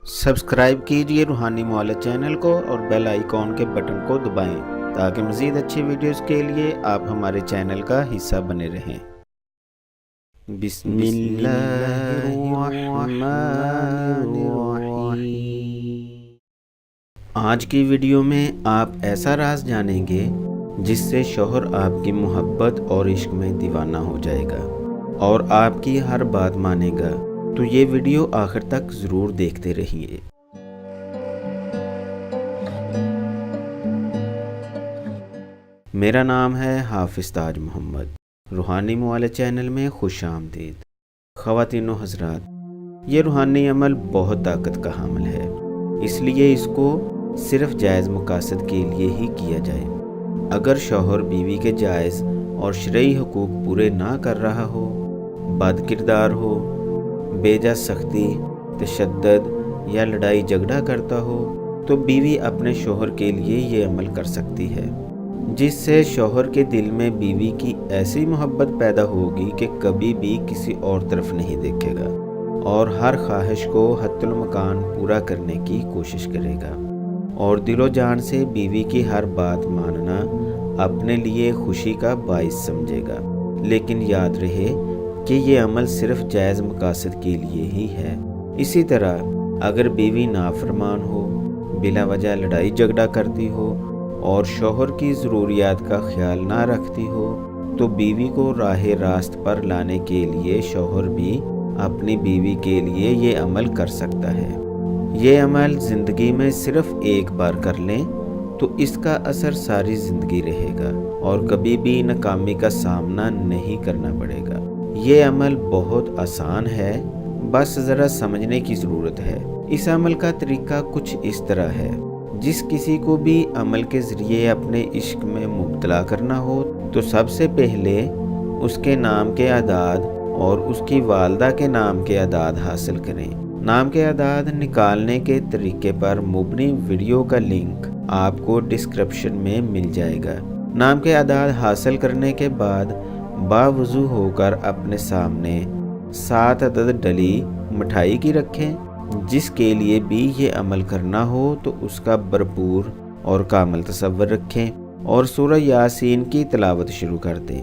Subscribe कीजिए रूहानी मौला चैनल को और बेल आइकॉन के बटन को दबाएं ताकि मज़ीद अच्छी वीडियोस के लिए आप हमारे चैनल का हिस्सा बने रहें। बिस्मिल्लाहिर्रहमानिर्रहीम। आज की वीडियो में आप ऐसा राज जानेंगे जिससे शौहर आपकी मोहब्बत और इश्क में दीवाना हो जाएगा और आपकी हर बात मानेगा। तो ये वीडियो आखिर तक ज़रूर देखते रहिए। मेरा नाम है हाफिज़ ताज मोहम्मद। रूहानी मौला चैनल में खुश आमदीद। ख़वातीन व हज़रात, ये रूहानी अमल बहुत ताकत का हामिल है, इसलिए इसको सिर्फ जायज़ मकासद के लिए ही किया जाए। अगर शौहर बीवी के जायज़ और शरई हुकूक पूरे ना कर रहा हो, बद किरदार हो, बेजा सख्ती, तशद्दुद या लड़ाई झगड़ा करता हो, तो बीवी अपने शौहर के लिए ये अमल कर सकती है, जिससे शौहर के दिल में बीवी की ऐसी मोहब्बत पैदा होगी कि कभी भी किसी और तरफ नहीं देखेगा और हर ख्वाहिश को हत्तुल मकान पूरा करने की कोशिश करेगा और दिलो जान से बीवी की हर बात मानना अपने लिए खुशी का बाइस समझेगा। लेकिन याद रहे कि ये अमल सिर्फ जायज़ मकासद के लिए ही है। इसी तरह अगर बीवी नाफरमान हो, बिला वजह लड़ाई झगड़ा करती हो और शौहर की ज़रूरियात का ख्याल ना रखती हो, तो बीवी को राह रास्त पर लाने के लिए शौहर भी अपनी बीवी के लिए ये अमल कर सकता है। ये अमल ज़िंदगी में सिर्फ एक बार कर लें तो इसका असर सारी ज़िंदगी रहेगा और कभी भी नाकामी का सामना नहीं करना पड़ेगा। ये अमल बहुत आसान है, बस ज़रा समझने की ज़रूरत है। इस अमल का तरीका कुछ इस तरह है। जिस किसी को भी अमल के ज़रिए अपने इश्क में मुब्तला करना हो, तो सबसे पहले उसके नाम के अदाद और उसकी वालदा के नाम के अदाद हासिल करें। नाम के अदाद निकालने के तरीके पर मुबनी वीडियो का लिंक आपको डिस्क्रिप्शन में मिल जाएगा। नाम के अदाद हासिल करने के बाद बावुज़ू होकर अपने सामने 7 अदद डली मिठाई की रखें। जिसके लिए भी ये अमल करना हो तो उसका भरपूर और कामिल तसव्वुर रखें और सूरह यासीन की तिलावत शुरू कर दें।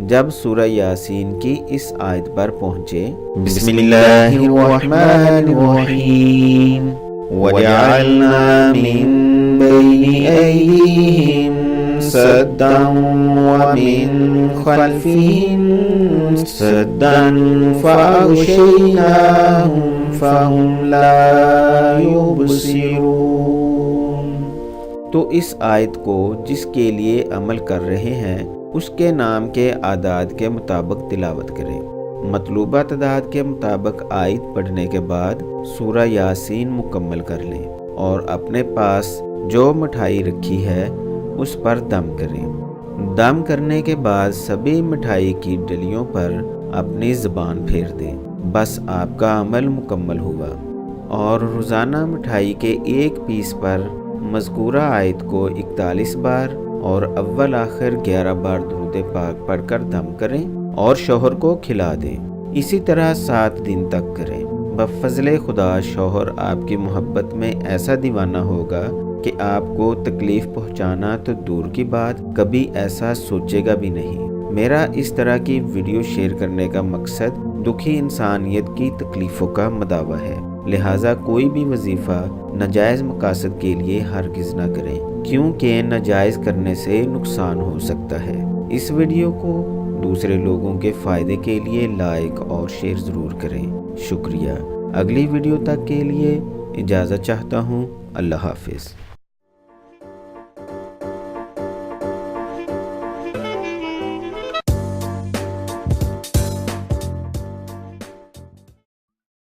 जब सूरह यासीन की इस आयत पर पहुँचे, बिस्मिल्लाहिर्रहमानिर्रहीम वजअलना मिन बैनि अयदीहिम सद्दन व मिन खल्फिहिम सद्दन फअग़शयनाहुम फहुम ला युबसिरून। तो इस आयत को जिसके लिए अमल कर रहे हैं उसके नाम के आदाद के मुताबिक तिलावत करें। मतलूबा तादाद के मुताबिक आयत पढ़ने के बाद सूरह यासीन मुकम्मल कर लें और अपने पास जो मिठाई रखी है उस पर दम करें। दम करने के बाद सभी मिठाई की डलियों पर अपनी ज़बान फेर दें। बस आपका अमल मुकम्मल हुआ और रोज़ाना मिठाई के एक पीस पर मज़कूरा आयत को 41 बार और अव्वल आखिर 11 बार दुरूद पाक पढ़कर दम करें और शौहर को खिला दें। इसी तरह 7 दिन तक करें। बफ़ज़ल खुदा शौहर आपकी मोहब्बत में ऐसा दीवाना होगा कि आपको तकलीफ़ पहुंचाना तो दूर की बात, कभी ऐसा सोचेगा भी नहीं। मेरा इस तरह की वीडियो शेयर करने का मकसद दुखी इंसानियत की तकलीफ़ों का मदावा है। लिहाजा कोई भी वजीफ़ा नाजायज़ मकासद के लिए हरगिज़ न करें, क्योंकि नाजायज़ करने से नुकसान हो सकता है। इस वीडियो को दूसरे लोगों के फ़ायदे के लिए लाइक और शेयर ज़रूर करें। शुक्रिया। अगली वीडियो तक के लिए इजाज़त चाहता हूँ। अल्लाह हाफिज़।